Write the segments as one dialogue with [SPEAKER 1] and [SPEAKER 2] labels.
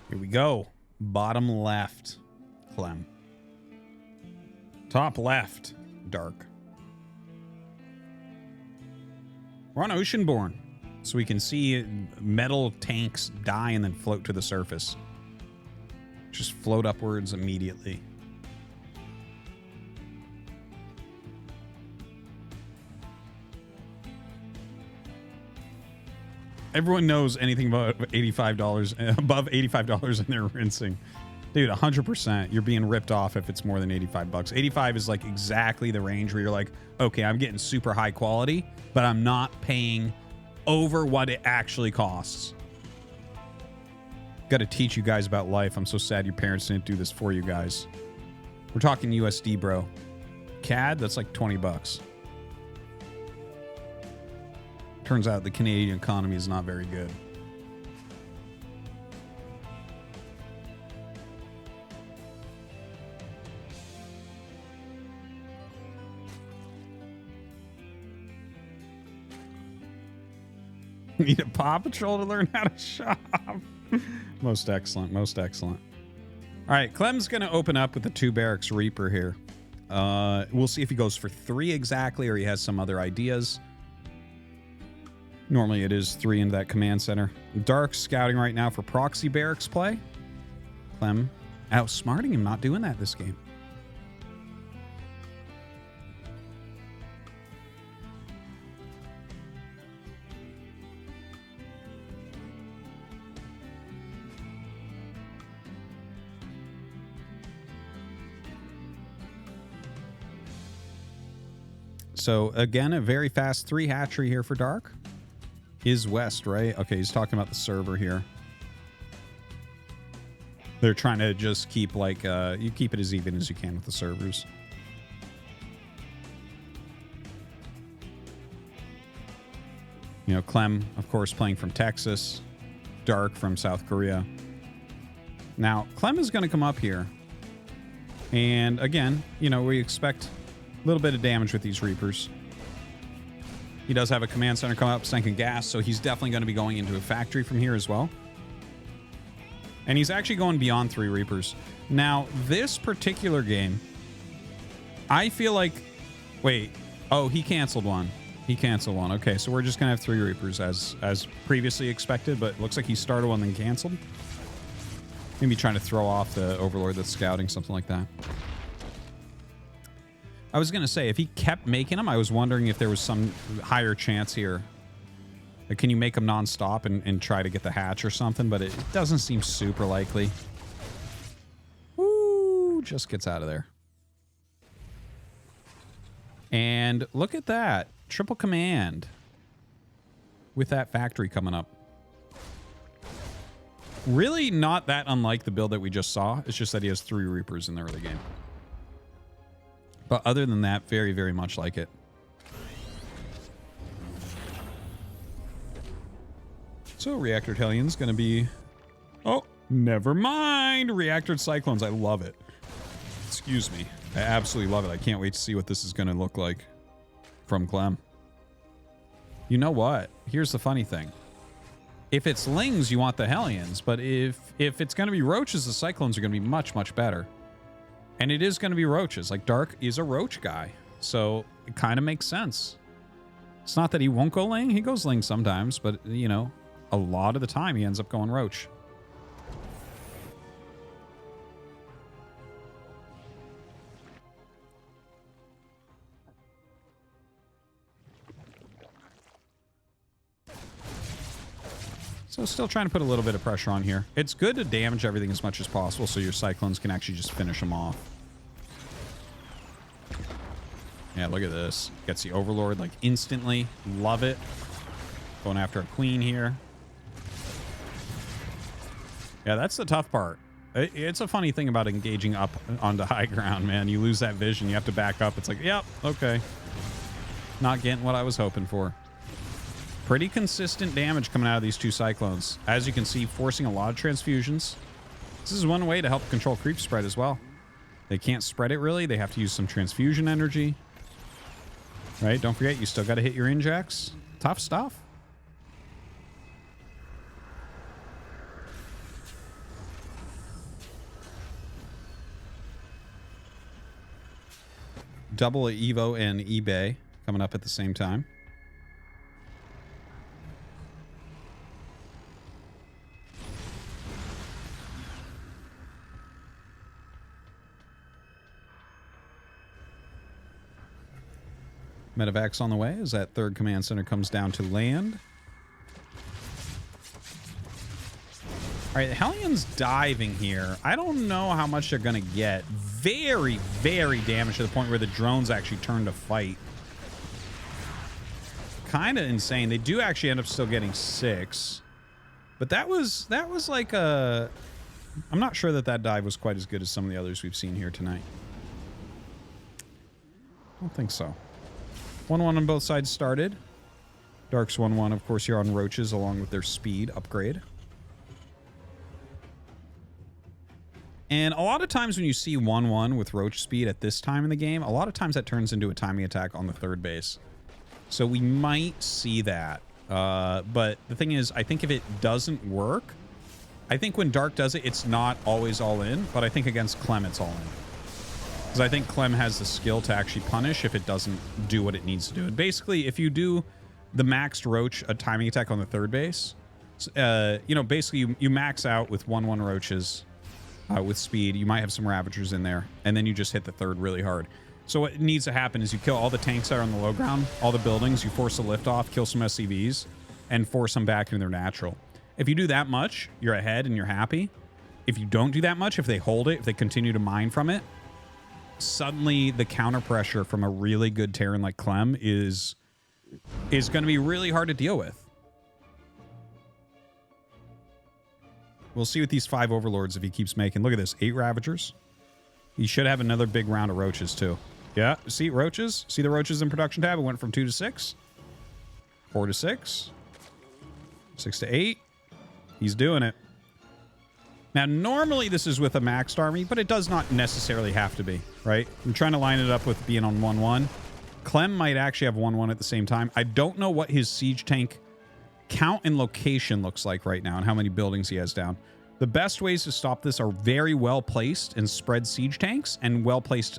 [SPEAKER 1] Here we go. Bottom left, Clem. Top left, Dark. We're on Oceanborn, so we can see metal tanks die and then float to the surface. Just float upwards immediately. Everyone knows anything about $85, above $85 and they're rinsing. Dude, 100%. You're being ripped off if it's more than 85 bucks. 85 is like exactly the range where you're like, okay, I'm getting super high quality, but I'm not paying over what it actually costs. Got to teach you guys about life. I'm so sad your parents didn't do this for you guys. We're talking USD, bro. CAD, that's like 20 bucks. Turns out the Canadian economy is not very good. Need a Paw Patrol to learn how to shop. Most excellent. Most excellent. All right, Clem's going to open up with the 2 Barracks Reaper here. We'll see if he goes for 3 exactly or he has some other ideas. Normally it is 3 into that command center. Dark's scouting right now for proxy barracks play. Clem outsmarting him, not doing that this game. So again, a very fast 3 hatchery here for Dark. Is west, right? Okay, he's talking about the server here. They're trying to just keep like, you keep it as even as you can with the servers. You know, Clem, of course, playing from Texas. Dark from South Korea. Now, Clem is going to come up here. And again, you know, we expect a little bit of damage with these Reapers. He does have a command center come up, sinking gas, so he's definitely going to be going into a factory from here as well. And he's actually going beyond 3 Reapers. Now, this particular game, I feel like... Wait. Oh, he canceled one. He canceled one. Okay, so we're just going to have 3 Reapers as previously expected, but it looks like he started one then canceled. Maybe trying to throw off the Overlord that's scouting, something like that. I was going to say, if he kept making them, I was wondering if there was some higher chance here. Like, can you make them non-stop and try to get the hatch or something? But it doesn't seem super likely. Woo! Just gets out of there. And look at that. Triple command. With that factory coming up. Really not that unlike the build that we just saw. It's just that he has 3 Reapers in the early game. But other than that, very, very much like it. So Reactor Hellion's going to be... Oh, never mind. Reactored Cyclones. I love it. Excuse me. I absolutely love it. I can't wait to see what this is going to look like from Clem. You know what? Here's the funny thing. If it's Lings, you want the Hellions. But if it's going to be Roaches, the Cyclones are going to be much, much better. And it is going to be Roaches. Like, Dark is a Roach guy. So it kind of makes sense. It's not that he won't go Ling. He goes Ling sometimes. But, you know, a lot of the time he ends up going Roach. So still trying to put a little bit of pressure on here. It's good to damage everything as much as possible so your Cyclones can actually just finish them off. Yeah, look at this. Gets the Overlord like instantly. Love it. Going after a Queen here. Yeah, that's the tough part. It's a funny thing about engaging up onto high ground, man. You lose that vision. You have to back up. It's like, yep, okay. Not getting what I was hoping for. Pretty consistent damage coming out of these 2 Cyclones. As you can see, forcing a lot of transfusions. This is one way to help control creep spread as well. They can't spread it really. They have to use some transfusion energy. Right? Don't forget, you still got to hit your injects. Tough stuff. double Evo and eBay coming up at the same time. Medevac's on the way as that third command center comes down to land. All right, the Hellions diving here. I don't know how much they're going to get. Very, very damaged to the point where the drones actually turn to fight. Kind of insane. They do actually end up still getting 6. But that was like a... I'm not sure that dive was quite as good as some of the others we've seen here tonight. I don't think so. 1-1 on both sides started. Dark's 1-1, of course, here on Roaches, along with their speed upgrade. And a lot of times when you see 1-1 with Roach speed at this time in the game, a lot of times that turns into a timing attack on the third base. So we might see that. But the thing is, I think if it doesn't work, I think when Dark does it, it's not always all in. But I think against Clem, it's all in. Because I think Clem has the skill to actually punish if it doesn't do what it needs to do. And basically, if you do the maxed Roach a timing attack on the third base, you know, basically you max out with 1-1 Roaches with speed. You might have some Ravagers in there, and then you just hit the third really hard. So what needs to happen is you kill all the tanks that are on the low ground, all the buildings, you force a lift off, kill some SCVs, and force them back into their natural. If you do that much, you're ahead and you're happy. If you don't do that much, if they hold it, if they continue to mine from it, suddenly the counter pressure from a really good Terran like Clem is going to be really hard to deal with. We'll see with these 5 Overlords if he keeps making. Look at this, 8 Ravagers. He should have another big round of Roaches too. Yeah, see Roaches? See the Roaches in production tab? It went from 2 to 6, 4 to 6, 6 to 8. He's doing it. Now, normally this is with a maxed army, but it does not necessarily have to be, right? I'm trying to line it up with being on 1-1. Clem might actually have 1-1 at the same time. I don't know what his siege tank count and location looks like right now and how many buildings he has down. The best ways to stop this are very well placed and spread siege tanks and well placed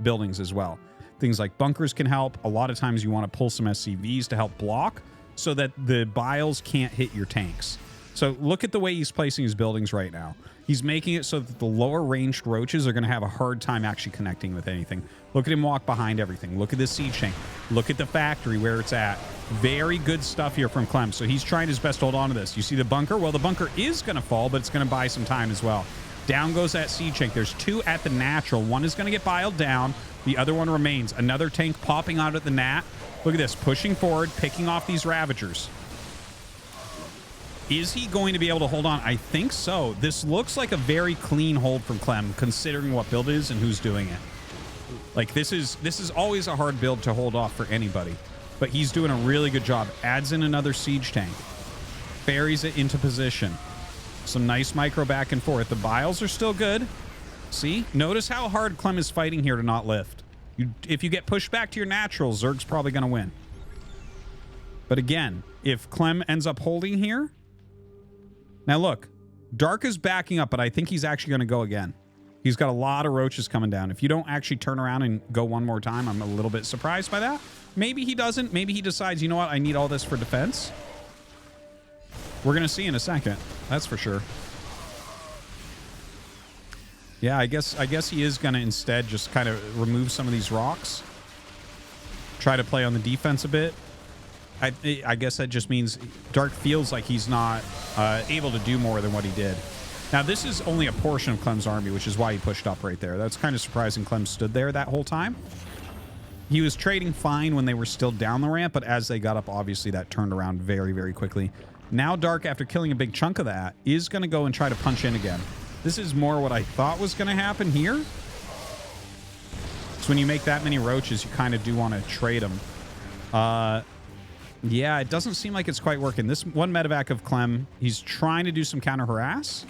[SPEAKER 1] buildings as well. Things like bunkers can help. A lot of times you want to pull some SCVs to help block so that the biles can't hit your tanks. So look at the way he's placing his buildings right now. He's making it so that the lower ranged Roaches are going to have a hard time actually connecting with anything. Look at him walk behind everything. Look at this siege tank. Look at the factory where it's at. Very good stuff here from Clem. So he's trying his best to hold on to this. You see the bunker? Well, the bunker is going to fall, but it's going to buy some time as well. Down goes that siege tank. There's 2 at the natural. One is going to get biled down. The other one remains. Another tank popping out at the nat. Look at this. Pushing forward, picking off these Ravagers. Is he going to be able to hold on? I think so. This looks like a very clean hold from Clem, considering what build it is and who's doing it. Like, this is always a hard build to hold off for anybody. But he's doing a really good job. Adds in another siege tank. Ferries it into position. Some nice micro back and forth. The biles are still good. See? Notice how hard Clem is fighting here to not lift. If you get pushed back to your natural, Zerg's probably going to win. But again, if Clem ends up holding here... Now look, Dark is backing up, but I think he's actually going to go again. He's got a lot of Roaches coming down. If you don't actually turn around and go one more time, I'm a little bit surprised by that. Maybe he doesn't. Maybe he decides, you know what, I need all this for defense. We're going to see in a second. That's for sure. Yeah, I guess he is going to instead just kind of remove some of these rocks. Try to play on the defense a bit. I guess that just means Dark feels like he's not able to do more than what he did. Now, this is only a portion of Clem's army, which is why he pushed up right there. That's kind of surprising Clem stood there that whole time. He was trading fine when they were still down the ramp, but as they got up, obviously that turned around very, very quickly. Now Dark, after killing a big chunk of that, is going to go and try to punch in again. This is more what I thought was going to happen here. So when you make that many Roaches, you kind of do want to trade them. Yeah, it doesn't seem like it's quite working. This one medevac of Clem, he's trying to do some counter harass.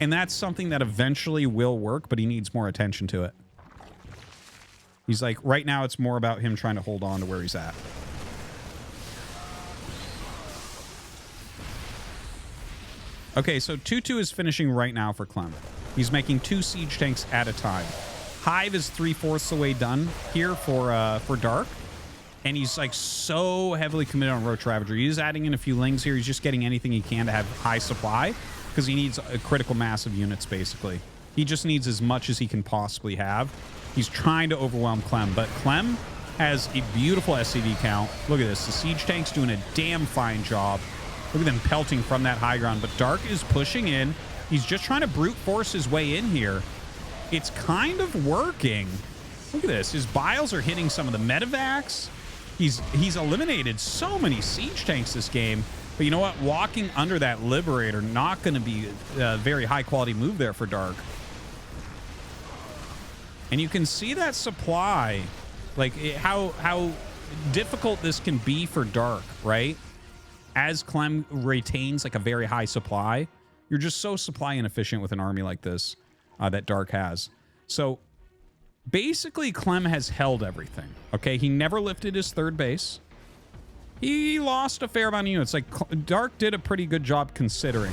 [SPEAKER 1] And that's something that eventually will work, but he needs more attention to it. He's like, right now it's more about him trying to hold on to where he's at. Okay, so 2-2 is finishing right now for Clem. He's making 2 siege tanks at a time. Hive is 3/4 the way done here for Dark. And he's like so heavily committed on Roach Ravager. He's adding in a few lings here. He's just getting anything he can to have high supply because he needs a critical mass of units, basically. He just needs as much as he can possibly have. He's trying to overwhelm Clem, but Clem has a beautiful SCV count. Look at this. The siege tank's doing a damn fine job. Look at them pelting from that high ground, but Dark is pushing in. He's just trying to brute force his way in here. It's kind of working. Look at this. His biles are hitting some of the medevacs. He's eliminated so many siege tanks this game. But you know what? Walking under that Liberator, not going to be a very high-quality move there for Dark. And you can see that supply, like how difficult this can be for Dark, right? As Clem retains like a very high supply, you're just so supply inefficient with an army like this that Dark has. So basically, Clem has held everything, okay? He never lifted his third base. He lost a fair amount of units. Like, Dark did a pretty good job considering,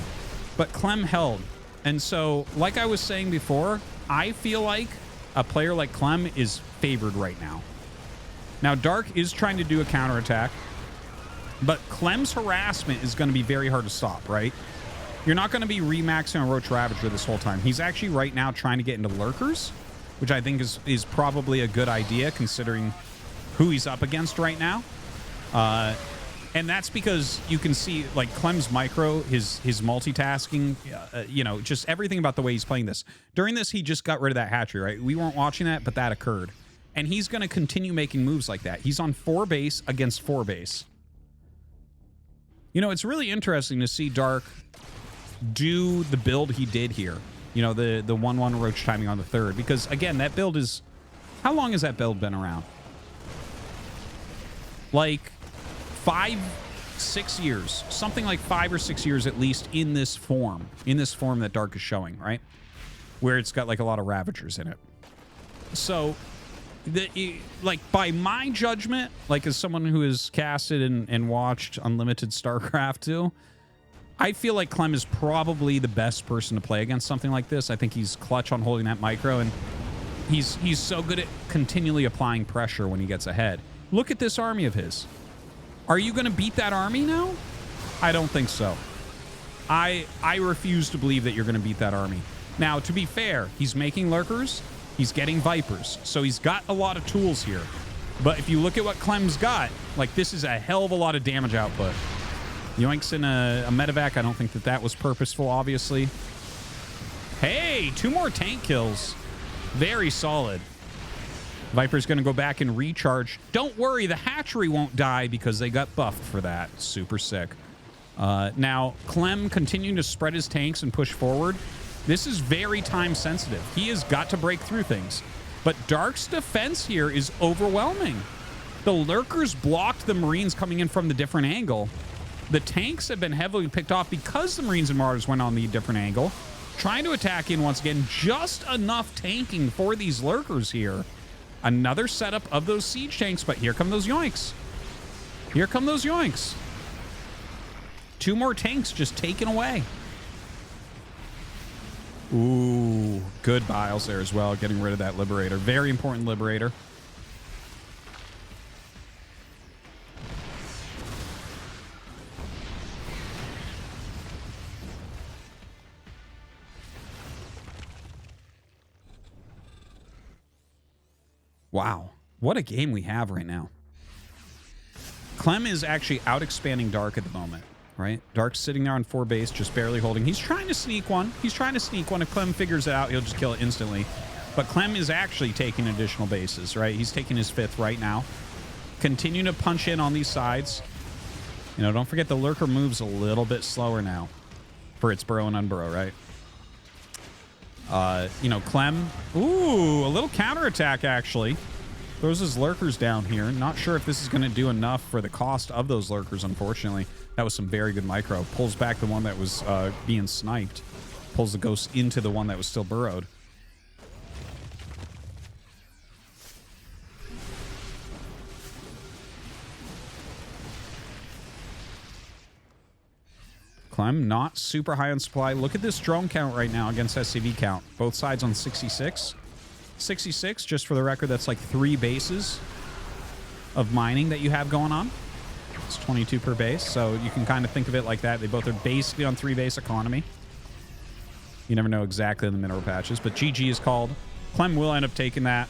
[SPEAKER 1] but Clem held. And so, like I was saying before, I feel like a player like Clem is favored right now. Now, Dark is trying to do a counterattack, but Clem's harassment is going to be very hard to stop, right? You're not going to be remaxing a Roach Ravager this whole time. He's actually right now trying to get into Lurkers, which I think is probably a good idea considering who he's up against right now. And that's because you can see, like, Clem's micro, his multitasking, you know, just everything about the way he's playing this. During this, he just got rid of that hatchery, right? We weren't watching that, but that occurred. And he's going to continue making moves like that. He's on 4 base against 4 base. You know, it's really interesting to see Dark do the build he did here. You know, the 1/1 Roach timing on the 3rd. Because, again, that build is... How long has that build been around? Like 5-6 years. Something like 5 or 6 years at least in this form. In this form that Dark is showing, right? Where it's got, like, a lot of Ravagers in it. So, like, by my judgment, like, as someone who has casted and watched Unlimited StarCraft too, I feel like Clem is probably the best person to play against something like this. I think he's clutch on holding that micro, and he's so good at continually applying pressure when he gets ahead. Look at this army of his. Are you going to beat that army now? I don't think so. I refuse to believe that you're going to beat that army. Now, to be fair, he's making Lurkers. He's getting Vipers. So he's got a lot of tools here. But if you look at what Clem's got, like, this is a hell of a lot of damage output. Yoinks in a medevac. I don't think that was purposeful, obviously. Hey, 2 more tank kills. Very solid. Viper's going to go back and recharge. Don't worry, the hatchery won't die because they got buffed for that. Super sick. Now, Clem continuing to spread his tanks and push forward. This is very time sensitive. He has got to break through things. But Dark's defense here is overwhelming. The Lurkers blocked the Marines coming in from the different angle. The tanks have been heavily picked off because the Marines and Marauders went on the different angle. Trying to attack in once again. Just enough tanking for these Lurkers here. Another setup of those siege tanks, but here come those Yoinks. Here come those Yoinks. 2 more tanks just taken away. Ooh, good biles there as well, getting rid of that Liberator. Very important Liberator. Wow, what a game we have right now. Clem is actually out-expanding Dark at the moment, right? Dark's sitting there on 4 base, just barely holding. He's trying to sneak one. He's trying to sneak one. If Clem figures it out, he'll just kill it instantly. But Clem is actually taking additional bases, right? He's taking his 5th right now. Continue to punch in on these sides. You know, don't forget the Lurker moves a little bit slower now for its burrow and unburrow, right? You know, Clem, ooh, a little counterattack, actually. Throws his Lurkers down here. Not sure if this is going to do enough for the cost of those Lurkers, unfortunately. That was some very good micro. Pulls back the one that was being sniped. Pulls the ghost into the one that was still burrowed. Clem, not super high on supply. Look at this drone count right now against SCV count. Both sides on 66. 66, just for the record, that's like 3 bases of mining that you have going on. It's 22 per base, so you can kind of think of it like that. They both are basically on 3-base economy. You never know exactly in the mineral patches, but GG is called. Clem will end up taking that.